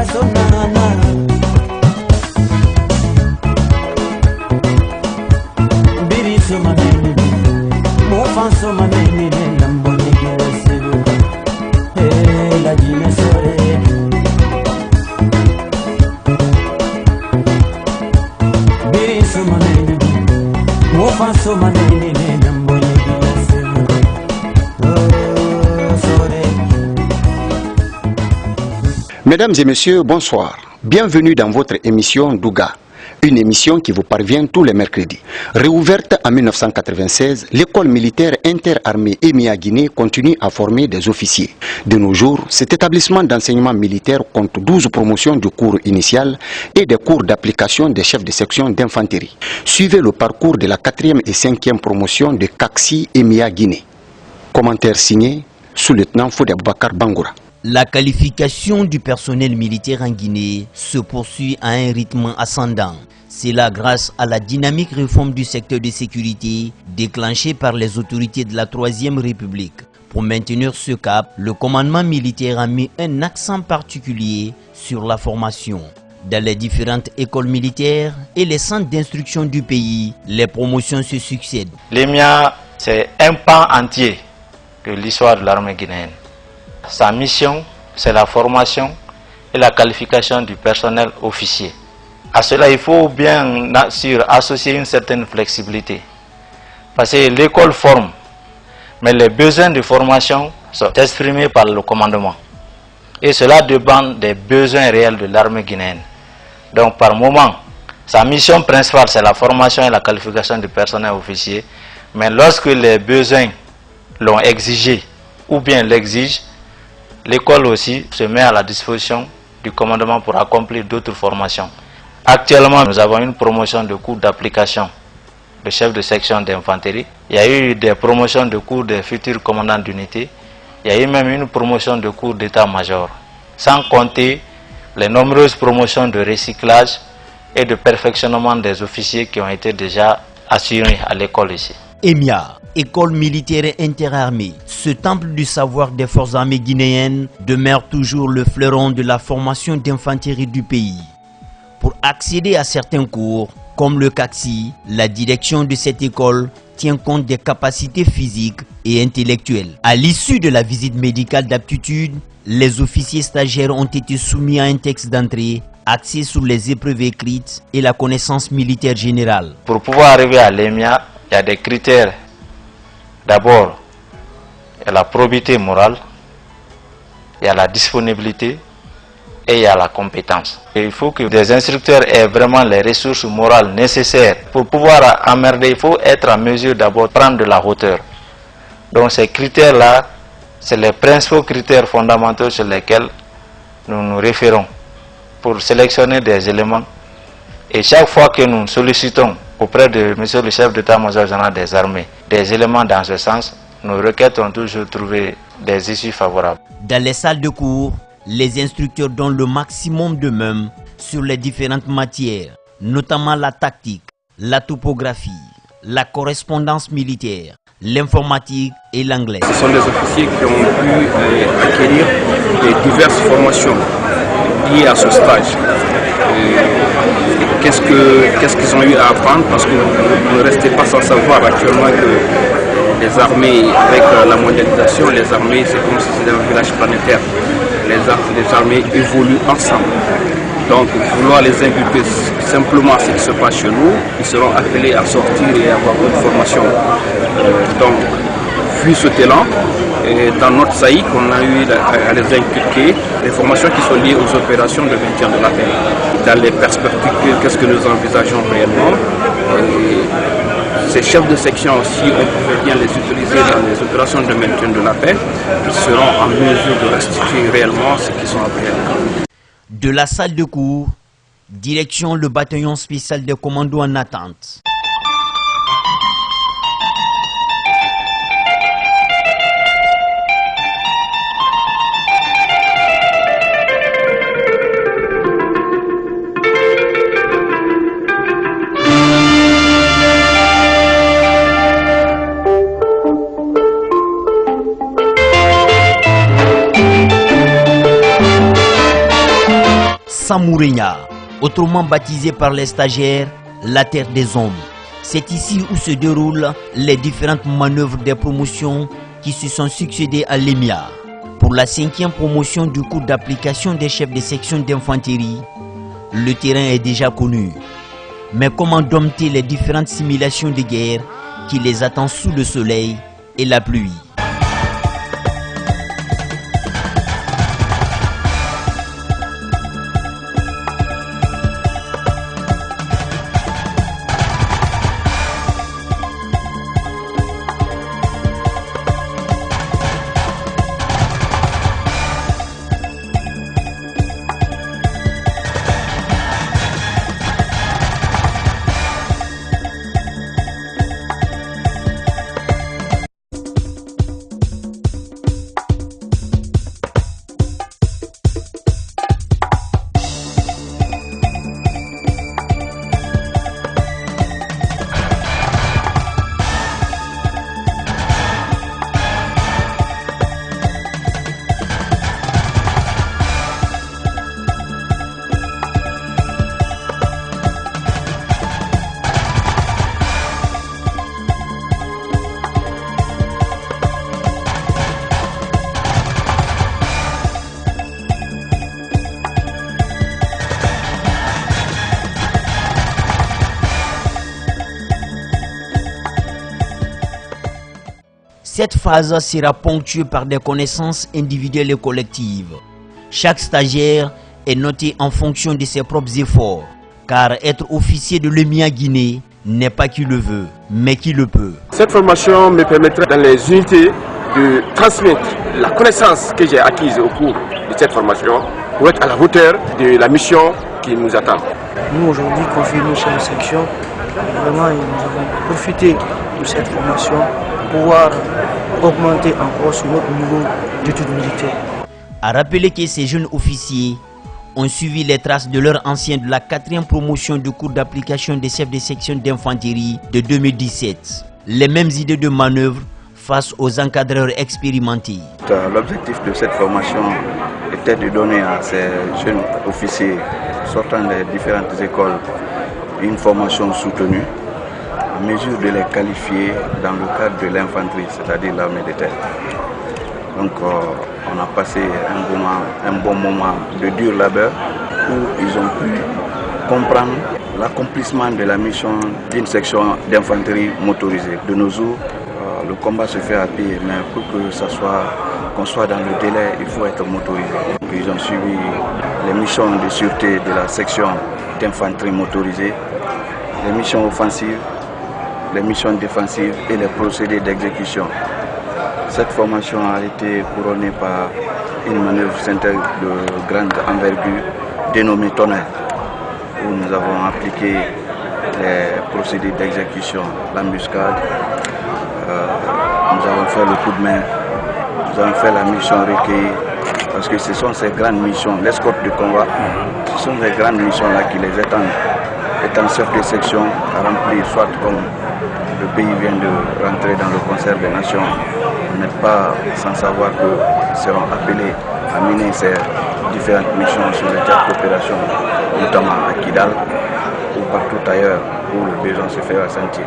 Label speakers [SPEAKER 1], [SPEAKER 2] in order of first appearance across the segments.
[SPEAKER 1] sonana biri somanene mofan somanene lambone gileselu la dine sore biri somanene mofan somanene lambone gileselu sore.
[SPEAKER 2] Mesdames et messieurs, bonsoir. Bienvenue dans votre émission Douga, une émission qui vous parvient tous les mercredis. Réouverte en 1996, l'école militaire interarmée EMIA Guinée continue à former des officiers. De nos jours, cet établissement d'enseignement militaire compte 12 promotions du cours initial et des cours d'application des chefs de section d'infanterie. Suivez le parcours de la 4e et 5e promotion de CACSI EMIA Guinée. Commentaire signé sous-lieutenant Fodé Aboubakar Bangoura.
[SPEAKER 3] La qualification du personnel militaire en Guinée se poursuit à un rythme ascendant. C'est là grâce à la dynamique réforme du secteur de sécurité déclenchée par les autorités de la 3e République. Pour maintenir ce cap, le commandement militaire a mis un accent particulier sur la formation. Dans les différentes écoles militaires et les centres d'instruction du pays, les promotions se succèdent.
[SPEAKER 4] L'EMIA, c'est un pan entier de l'histoire de l'armée guinéenne. Sa mission, c'est la formation et la qualification du personnel officier. À cela, il faut bien sûr associer une certaine flexibilité. Parce que l'école forme, mais les besoins de formation sont exprimés par le commandement. Et cela dépend des besoins réels de l'armée guinéenne. Donc par moment, sa mission principale, c'est la formation et la qualification du personnel officier. Mais lorsque les besoins l'ont exigé ou bien l'exigent, l'école aussi se met à la disposition du commandement pour accomplir d'autres formations. Actuellement, nous avons une promotion de cours d'application de chef de section d'infanterie. Il y a eu des promotions de cours des futurs commandants d'unité. Il y a eu même une promotion de cours d'état-major. Sans compter les nombreuses promotions de recyclage et de perfectionnement des officiers qui ont été déjà assurées à l'école ici.
[SPEAKER 3] EMIA, École militaire interarmée, ce temple du savoir des forces armées guinéennes demeure toujours le fleuron de la formation d'infanterie du pays. Pour accéder à certains cours, comme le CACSI, la direction de cette école tient compte des capacités physiques et intellectuelles. À l'issue de la visite médicale d'aptitude, les officiers stagiaires ont été soumis à un texte d'entrée axé sur les épreuves écrites et la connaissance militaire générale.
[SPEAKER 4] Pour pouvoir arriver à l'EMIA, il y a des critères. D'abord, il y a la probité morale, il y a la disponibilité et il y a la compétence. Et il faut que les instructeurs aient vraiment les ressources morales nécessaires. Pour pouvoir emmerder, il faut être en mesure d'abord de prendre de la hauteur. Donc ces critères-là, c'est les principaux critères fondamentaux sur lesquels nous nous référons pour sélectionner des éléments. Et chaque fois que nous sollicitons auprès de M. le chef d'état-major général des armées des éléments dans ce sens, nos requêtes ont toujours trouvé des issues favorables.
[SPEAKER 3] Dans les salles de cours, les instructeurs donnent le maximum d'eux-mêmes sur les différentes matières, notamment la tactique, la topographie, la correspondance militaire, l'informatique et l'anglais.
[SPEAKER 5] Ce sont des officiers qui ont pu acquérir les diverses formations liées à ce stage. Qu'est-ce qu'ils ont eu à apprendre, parce que vous ne restez pas sans savoir actuellement que les armées, avec la mondialisation, les armées c'est comme si c'était un village planétaire. Les armées évoluent ensemble. Donc vouloir les inculper simplement à ce qui se passe chez nous, ils seront appelés à sortir et à avoir une formation. Donc vu ce talent, dans notre SAIC, on a eu à les inculquer les formations qui sont liées aux opérations de maintien de la paix. Dans les perspectives, qu'est-ce que nous envisageons réellement? Ces chefs de section aussi, on pouvait bien les utiliser dans les opérations de maintien de la paix. Ils seront en mesure de restituer réellement ce qu'ils ont appris.
[SPEAKER 3] De la salle de cours, direction le bataillon spécial des commandos en attente. Mourenya, autrement baptisé par les stagiaires la terre des hommes. C'est ici où se déroulent les différentes manœuvres des promotions qui se sont succédées à l'EMIA. Pour la 5e promotion du cours d'application des chefs de section d'infanterie, le terrain est déjà connu. Mais comment dompter les différentes simulations de guerre qui les attendent sous le soleil et la pluie? Cette phase sera ponctuée par des connaissances individuelles et collectives. Chaque stagiaire est noté en fonction de ses propres efforts, car être officier de l'EMIA Guinée n'est pas qui le veut, mais qui le peut.
[SPEAKER 5] Cette formation me permettra dans les unités de transmettre la connaissance que j'ai acquise au cours de cette formation pour être à la hauteur de la mission qui nous attend.
[SPEAKER 6] Nous aujourd'hui confinés chez la section, vraiment nous avons profité de cette formation pour pouvoir augmenter encore sur notre niveau d'études militaires.
[SPEAKER 3] À rappeler que ces jeunes officiers ont suivi les traces de leurs anciens de la 4e promotion du cours d'application des chefs de section d'infanterie de 2017. Les mêmes idées de manœuvre face aux encadreurs expérimentés.
[SPEAKER 7] L'objectif de cette formation était de donner à ces jeunes officiers sortant des différentes écoles une formation soutenue, en mesure de les qualifier dans le cadre de l'infanterie, c'est-à-dire l'armée de terre. Donc on a passé un bon moment de dur labeur où ils ont pu comprendre l'accomplissement de la mission d'une section d'infanterie motorisée. De nos jours, le combat se fait à pied, mais pour que qu'on soit dans le délai, il faut être motorisé. Ils ont suivi les missions de sûreté de la section d'infanterie motorisée, les missions offensives, les missions défensives et les procédés d'exécution. Cette formation a été couronnée par une manœuvre synthèse de grande envergure dénommée Tonnerre, où nous avons appliqué les procédés d'exécution, l'embuscade, nous avons fait le coup de main, nous avons fait la mission recueillie, parce que ce sont ces grandes missions, l'escorte de combat, ce sont ces grandes missions-là qui les étendent. Étant chef de section à remplir, soit comme le pays vient de rentrer dans le concert des nations, on n'est pas sans savoir qu'ils seront appelés à mener ces différentes missions sur le théâtre d'opération, notamment à Kidal ou partout ailleurs où le besoin se fait ressentir.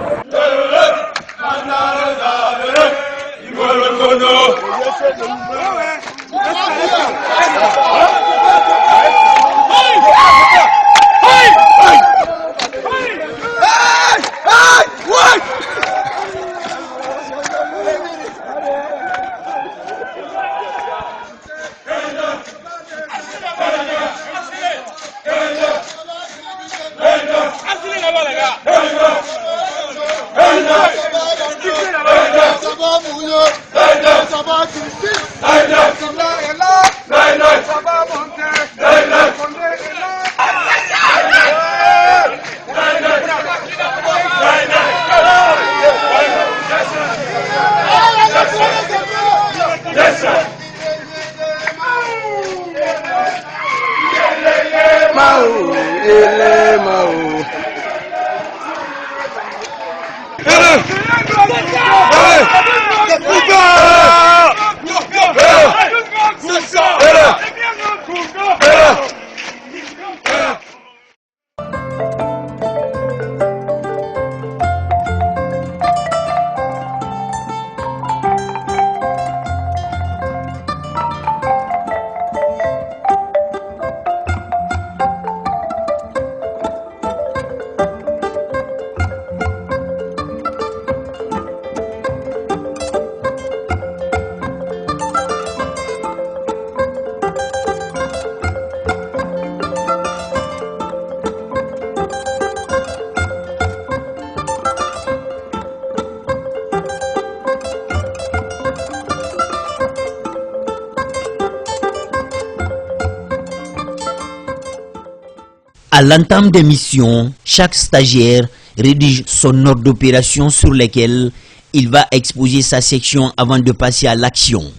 [SPEAKER 3] À l'entame des missions, chaque stagiaire rédige son ordre d'opération sur lequel il va exposer sa section avant de passer à l'action.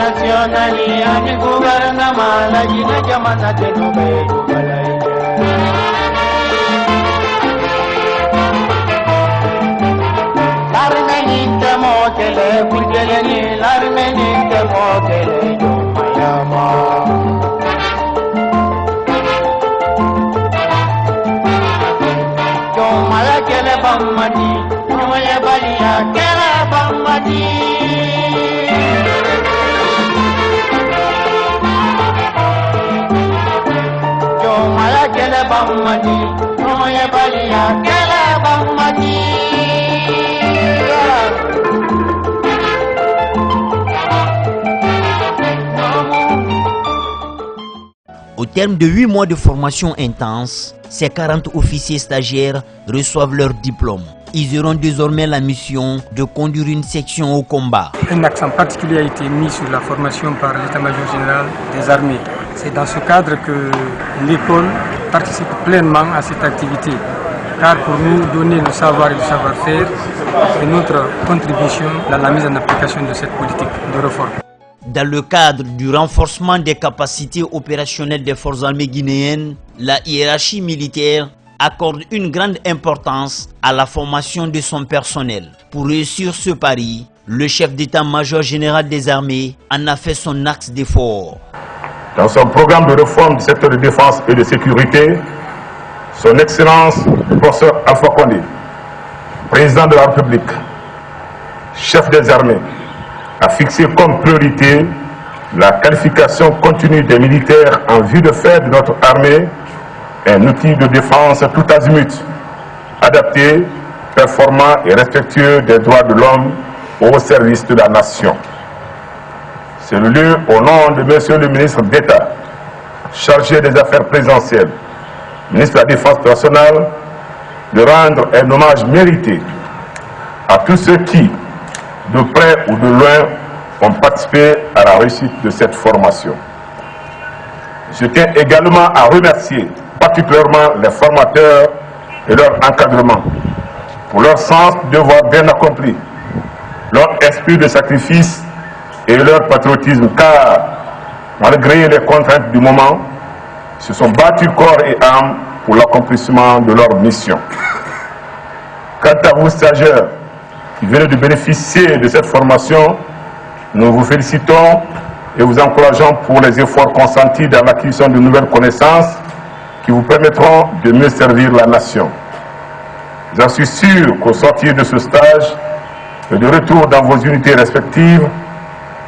[SPEAKER 1] nationali ani gouvernement la jina jamana te no be balai larmeninte motele kurgele ni larmeninte motele yo mayama yo mala kele bamadi yo ye balia kele bamadi bamati, oye balia, kele bamati.
[SPEAKER 3] Au terme de 8 mois de formation intense, ces 40 officiers stagiaires reçoivent leur diplôme. Ils auront désormais la mission de conduire une section au combat.
[SPEAKER 8] Un accent particulier a été mis sur la formation par l'état-major général des armées. C'est dans ce cadre que l'école participe pleinement à cette activité. Car pour nous, donner le savoir et le savoir-faire est notre contribution dans la mise en application de cette politique de réforme.
[SPEAKER 3] Dans le cadre du renforcement des capacités opérationnelles des forces armées guinéennes, la hiérarchie militaire accorde une grande importance à la formation de son personnel. Pour réussir ce pari, le chef d'état-major général des armées en a fait son axe d'effort.
[SPEAKER 9] Dans son programme de réforme du secteur de défense et de sécurité, son Excellence, le professeur Alpha Condé, président de la République, chef des armées, a fixé comme priorité la qualification continue des militaires en vue de faire de notre armée un outil de défense tout azimut, adapté, performant et respectueux des droits de l'homme au service de la nation. C'est le lieu, au nom de Monsieur le ministre d'État, chargé des affaires présidentielles, ministre de la Défense nationale, de rendre un hommage mérité à tous ceux qui, de près ou de loin, ont participé à la réussite de cette formation. Je tiens également à remercier particulièrement les formateurs et leur encadrement pour leur sens du devoir bien accompli, leur esprit de sacrifice et leur patriotisme, car malgré les contraintes du moment, ils se sont battus corps et âme pour l'accomplissement de leur mission. Quant à vous, stagiaires, qui venez de bénéficier de cette formation, nous vous félicitons et vous encourageons pour les efforts consentis dans l'acquisition de nouvelles connaissances qui vous permettront de mieux servir la nation. J'en suis sûr qu'au sortir de ce stage et de retour dans vos unités respectives,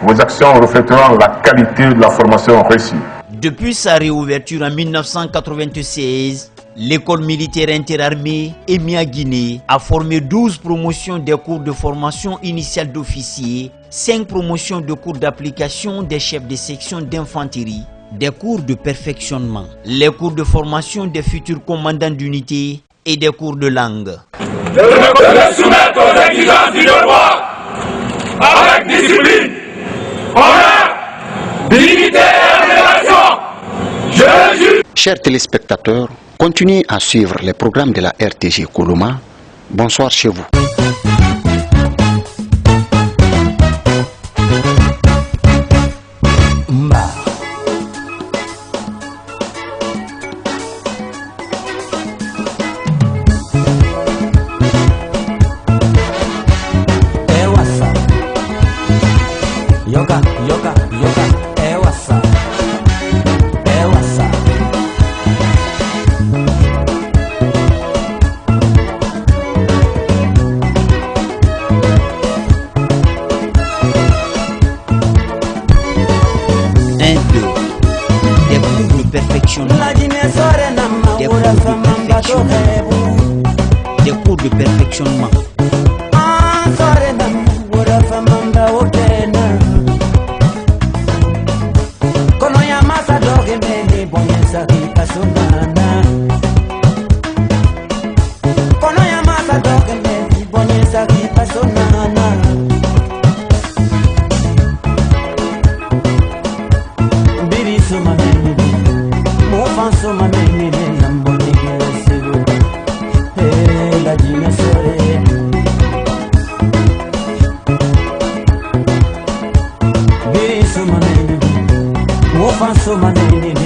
[SPEAKER 9] vos actions reflèteront la qualité de la formation réussie.
[SPEAKER 3] Depuis sa réouverture en 1996, l'école militaire interarmée EMIA Guinée a formé 12 promotions des cours de formation initiale d'officiers, 5 promotions de cours d'application des chefs de section d'infanterie, des cours de perfectionnement, les cours de formation des futurs commandants d'unité et des cours de langue.
[SPEAKER 10] Je me soumettre aux exigences du devoir avec discipline, honneur, dignité et révélation. Je jure.
[SPEAKER 2] Chers téléspectateurs, continuez à suivre les programmes de la RTG Koloma. Bonsoir chez vous.
[SPEAKER 11] Yoga, yoga, yoga, wasa, wasa.
[SPEAKER 3] Des cours de perfectionnement. Des cours de perfectionnement.
[SPEAKER 11] So my name